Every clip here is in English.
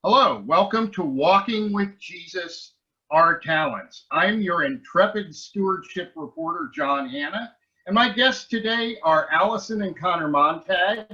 Hello, welcome to Walking with Jesus, Our Talents. I'm your intrepid stewardship reporter, John Hanna, and my guests today are Allison and Connor Montag,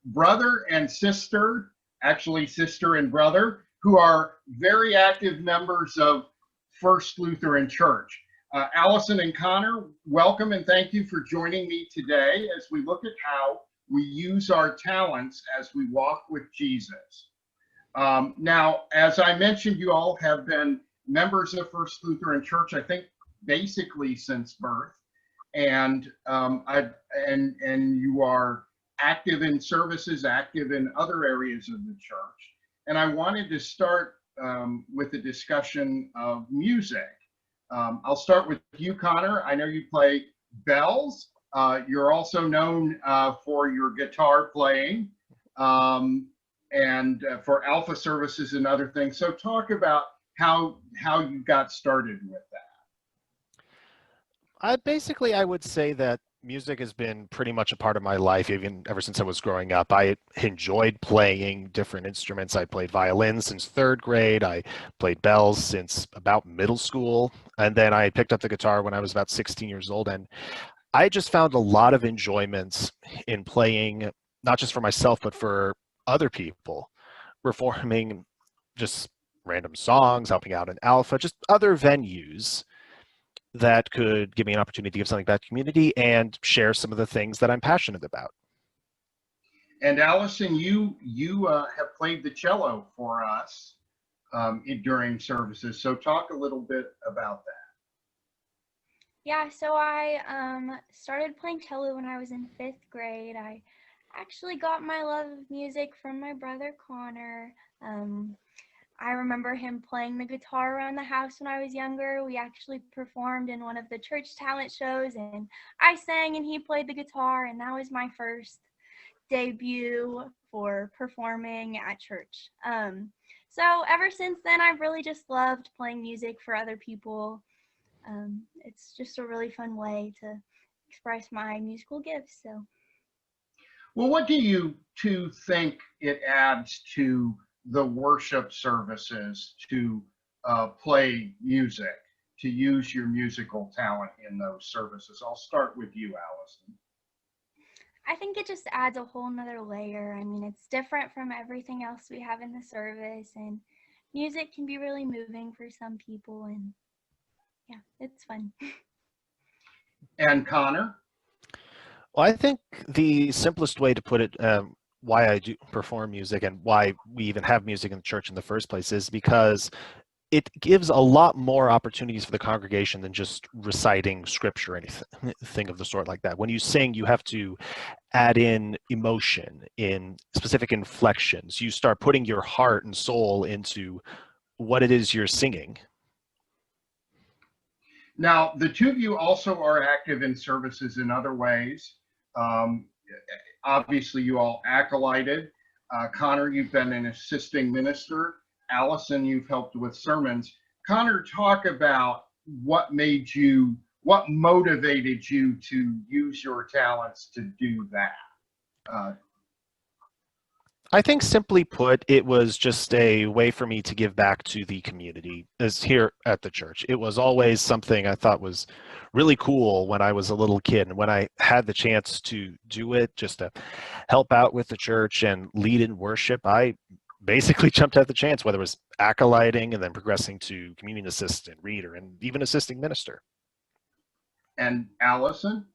brother and sister, actually sister and brother, who are very active members of First Lutheran Church. Allison and Connor, welcome and thank you for joining me today as we look at how we use our talents as we walk with Jesus. Now, as I mentioned, you all have been members of First Lutheran Church, I think, basically since birth, and and you are active in services, active in other areas of the church. And I wanted to start with a discussion of music. I'll start with you, Connor. I know you play bells. You're also known for your guitar playing. And for Alpha services and other things. So talk about how you got started with that. I would say that music has been pretty much a part of my life, even ever since I was growing up. I enjoyed playing different instruments. I played violin since third grade. I played bells since about middle school. And then I picked up the guitar when I was about 16 years old. And I just found a lot of enjoyments in playing, not just for myself, but for other people, performing just random songs, helping out in Alpha, just other venues that could give me an opportunity to give something back to the community and share some of the things that I'm passionate about. And Allison, you have played the cello for us during services. So talk a little bit about that. Yeah, so I started playing cello when I was in 5th grade. I actually got my love of music from my brother Connor. I remember him playing the guitar around the house when I was younger. We actually performed in one of the church talent shows, and I sang and he played the guitar, and that was my first debut for performing at church. So ever since then, I've really just loved playing music for other people. It's just a really fun way to express my musical gifts. So. Well, what do you two think it adds to the worship services to play music, to use your musical talent in those services? I'll start with you, Allison. I think it just adds a whole nother layer. I mean, it's different from everything else we have in the service, and music can be really moving for some people, and yeah, it's fun. And Connor? Well, I think the simplest way to put it, why I do perform music and why we even have music in the church in the first place is because it gives a lot more opportunities for the congregation than just reciting scripture or anything of the sort like that. When you sing, you have to add in emotion, in specific inflections. You start putting your heart and soul into what it is you're singing. Now, the two of you also are active in services in other ways. Um, Obviously, you all acolyted. Connor, you've been an assisting minister. Allison, you've helped with sermons. Connor, talk about what motivated you to use your talents to do that. I think simply put, it was just a way for me to give back to the community as here at the church. It was always something I thought was really cool when I was a little kid. And when I had the chance to do it, just to help out with the church and lead in worship, I basically jumped at the chance, whether it was acolyting and then progressing to communion assistant, reader, and even assisting minister. And Allison?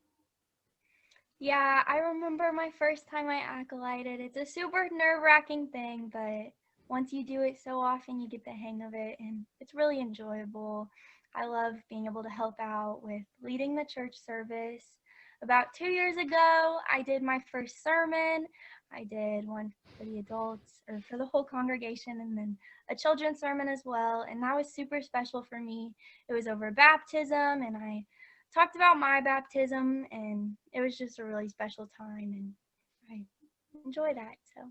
Yeah, I remember my first time I acolyted. It's a super nerve-wracking thing, but once you do it so often, you get the hang of it, and it's really enjoyable. I love being able to help out with leading the church service. About 2 years ago, I did my first sermon. I did one for the adults, or for the whole congregation, and then a children's sermon as well, and that was super special for me. It was over baptism, and I talked about my baptism, and it was just a really special time, and I enjoy that. So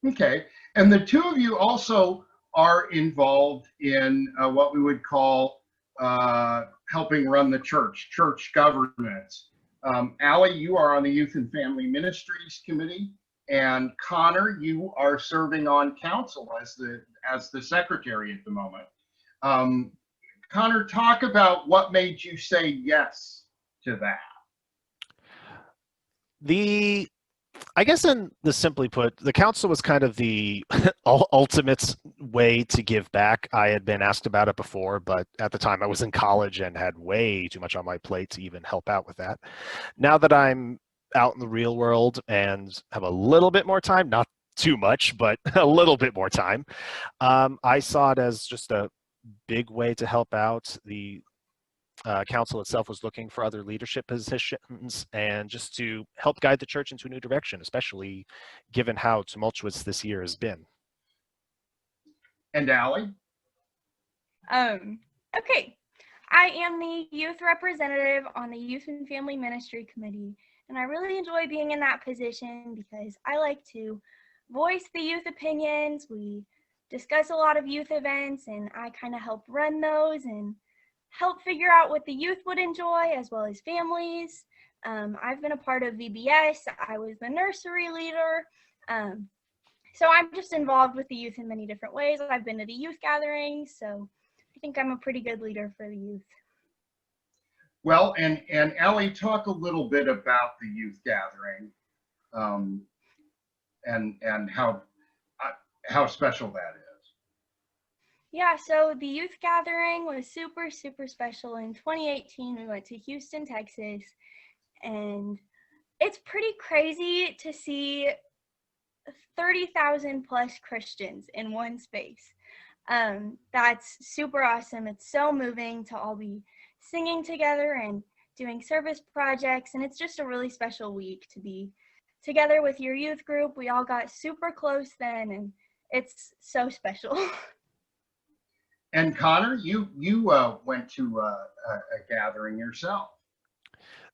Okay. And the two of you also are involved in what we would call helping run the church governance. Allie, you are on the Youth and Family Ministries Committee, And Connor, you are serving on council as the secretary at the moment. Connor, talk about what made you say yes to that. I guess in the simply put, the council was kind of the ultimate way to give back. I had been asked about it before, but at the time I was in college and had way too much on my plate to even help out with that. Now that I'm out in the real world and have a little bit more time, not too much, but a little bit more time, I saw it as just a big way to help out. The council itself was looking for other leadership positions and just to help guide the church into a new direction, especially given how tumultuous this year has been. And Allie? Okay. I am the youth representative on the Youth and Family Ministry Committee, and I really enjoy being in that position because I like to voice the youth opinions. We discuss a lot of youth events, and I kind of help run those and help figure out what the youth would enjoy as well as families. I've been a part of VBS. I was the nursery leader. So I'm just involved with the youth in many different ways. I've been to the youth gatherings, so I think I'm a pretty good leader for the youth. Well, and Allie, talk a little bit about the youth gathering and how special that is. Yeah, so the youth gathering was super, super special. In 2018, we went to Houston, Texas, and it's pretty crazy to see 30,000 plus Christians in one space. That's super awesome. It's so moving to all be singing together and doing service projects, and it's just a really special week to be together with your youth group. We all got super close then, and it's so special. And Connor, you went to a gathering yourself.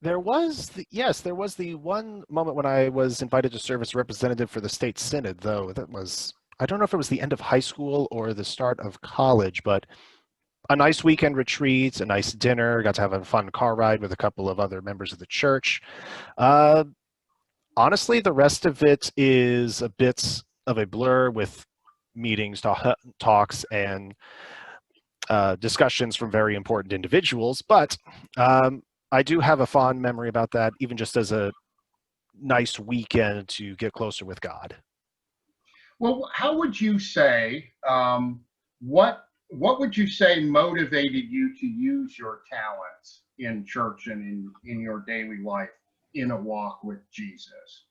There was the one moment when I was invited to serve as a representative for the state synod, though that was, I don't know if it was the end of high school or the start of college, but a nice weekend retreat, a nice dinner, got to have a fun car ride with a couple of other members of the church. Honestly, the rest of it is a bit of a blur with meetings, talks, and discussions from very important individuals, but I do have a fond memory about that, even just as a nice weekend to get closer with God. Well, how would you say, what would you say motivated you to use your talents in church and in your daily life in a walk with Jesus?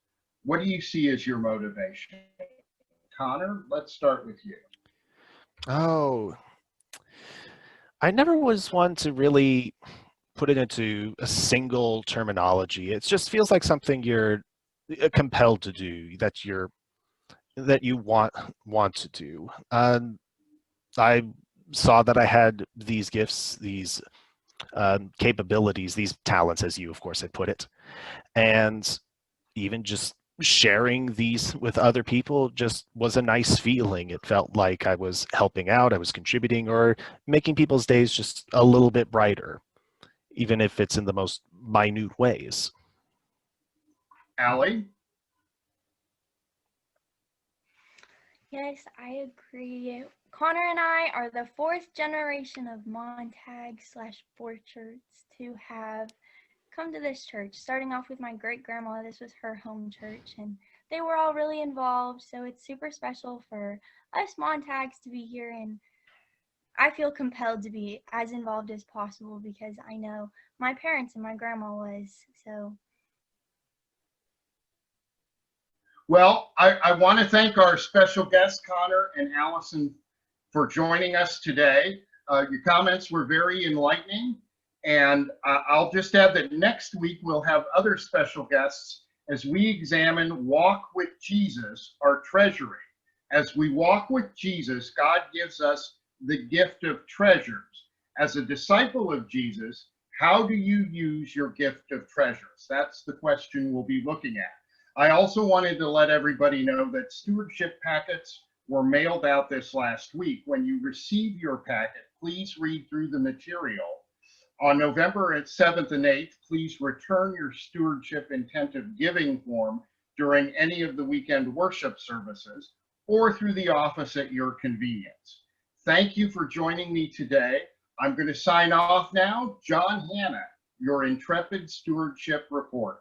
What do you see as your motivation? Connor, let's start with you. Oh, I never was one to really put it into a single terminology. It just feels like something you're compelled to do, that you want to do. I saw that I had these gifts, these capabilities, these talents, as you of course had put it, and even just sharing these with other people just was a nice feeling. It felt like I was helping out, I was contributing, or making people's days just a little bit brighter, even if it's in the most minute ways. Allie? Yes, I agree. Connor and I are the fourth generation of Montag/Borchards to have come to this church. Starting off with my great-grandma, this was her home church, and they were all really involved, so it's super special for us Montags to be here, and I feel compelled to be as involved as possible because I know my parents and my grandma was, so. Well, I want to thank our special guests, Connor and Allison, for joining us today. Your comments were very enlightening. And I'll just add that next week we'll have other special guests as we examine Walk with Jesus, our treasury. As we walk with Jesus, God gives us the gift of treasures. As a disciple of Jesus, how do you use your gift of treasures? That's the question we'll be looking at. I also wanted to let everybody know that stewardship packets were mailed out this last week. When you receive your packet, please read through the material. On November 7th and 8th, please return your stewardship intent of giving form during any of the weekend worship services or through the office at your convenience. Thank you for joining me today. I'm going to sign off now. John Hannah, your intrepid stewardship reporter.